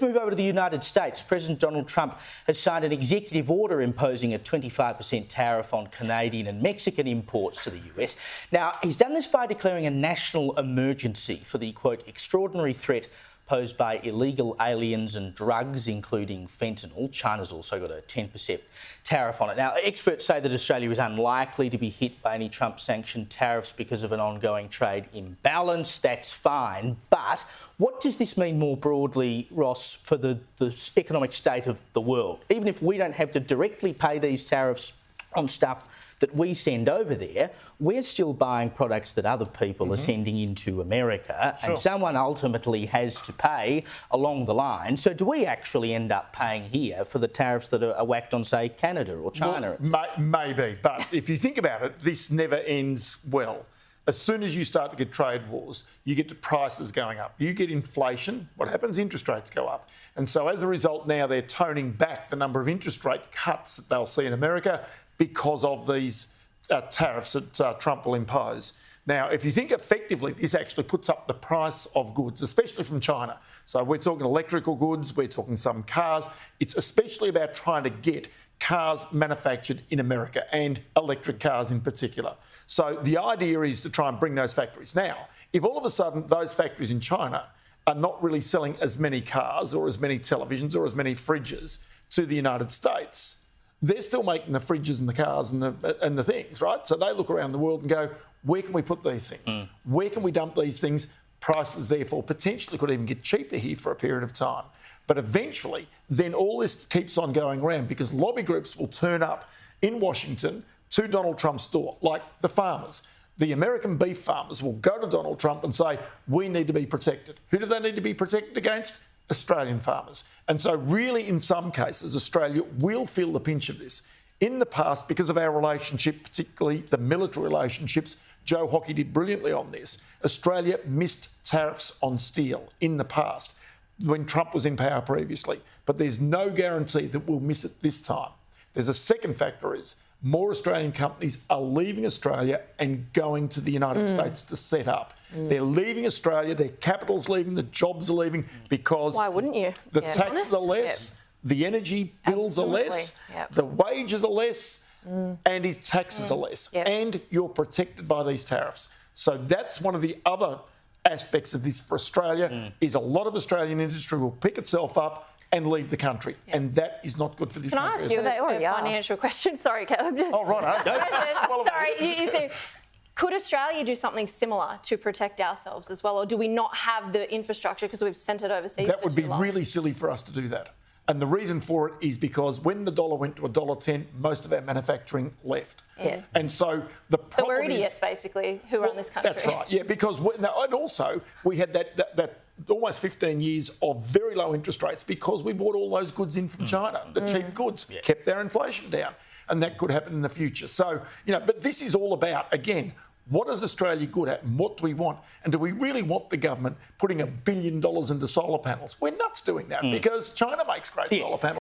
let's move over to the United States. President Donald Trump has signed an executive order imposing a 25% tariff on Canadian and Mexican imports to the US. Now, he's done this by declaring a national emergency for the, quote, extraordinary threat posed by illegal aliens and drugs, including fentanyl. China's also got a 10% tariff on it. Now, experts say that Australia is unlikely to be hit by any Trump-sanctioned tariffs because of an ongoing trade imbalance. That's fine. But what does this mean more broadly, Ross, for the economic state of the world? Even if we don't have to directly pay these tariffs on stuff that we send over there, we're still buying products that other people are sending into America, and someone ultimately has to pay along the line. So do we actually end up paying here for the tariffs that are whacked on, say, Canada or China? Well, maybe, but if you think about it, this never ends well. As soon as you start to get trade wars, you get the prices going up. You get inflation. What happens? Interest rates go up. And so as a result, now they're toning back the number of interest rate cuts that they'll see in America because of these tariffs that Trump will impose. Now, if you think effectively, this actually puts up the price of goods, especially from China. So we're talking electrical goods, we're talking some cars. It's especially about trying to get cars manufactured in America, and electric cars in particular. So the idea is to try and bring those factories. Now, if all of a sudden those factories in China are not really selling as many cars or as many televisions or as many fridges to the United States, they're still making the fridges and the cars and the things, right? So they look around the world and go, where can we put these things? Where can we dump these things? Prices, therefore, potentially could even get cheaper here for a period of time. But eventually, then all this keeps on going around because lobby groups will turn up in Washington to Donald Trump's door, like the farmers. The American beef farmers will go to Donald Trump and say, we need to be protected. Who do they need to be protected against? Australian farmers. And so really, in some cases, Australia will feel the pinch of this. In the past, because of our relationship, particularly the military relationships, Joe Hockey did brilliantly on this. Australia missed tariffs on steel in the past when Trump was in power previously. But there's no guarantee that we'll miss it this time. There's a second factor is more Australian companies are leaving Australia and going to the United States to set up. They're leaving Australia, their capital's leaving, the jobs are leaving because... Why wouldn't you? The taxes are less, the energy bills are less, the wages are less, and his taxes are less. And you're protected by these tariffs. So that's one of the other aspects of this for Australia, is a lot of Australian industry will pick itself up and leave the country. And that is not good for this country. Can I ask you a financial question? Sorry, Caleb. Oh, right. Sorry, you said, could Australia do something similar to protect ourselves as well? Or do we not have the infrastructure because we've sent it overseas? That would be really silly for us to do that. And the reason for it is because when the dollar went to $1.10, most of our manufacturing left. And so the problem So we're idiots, basically, who run this country. That's right, yeah, because... and also, we had that almost 15 years of very low interest rates because we bought all those goods in from China. The cheap goods kept our inflation down, and that could happen in the future. So, but this is all about, again, what is Australia good at and what do we want? And do we really want the government putting $1 billion into solar panels? We're nuts doing that because China makes great solar panels.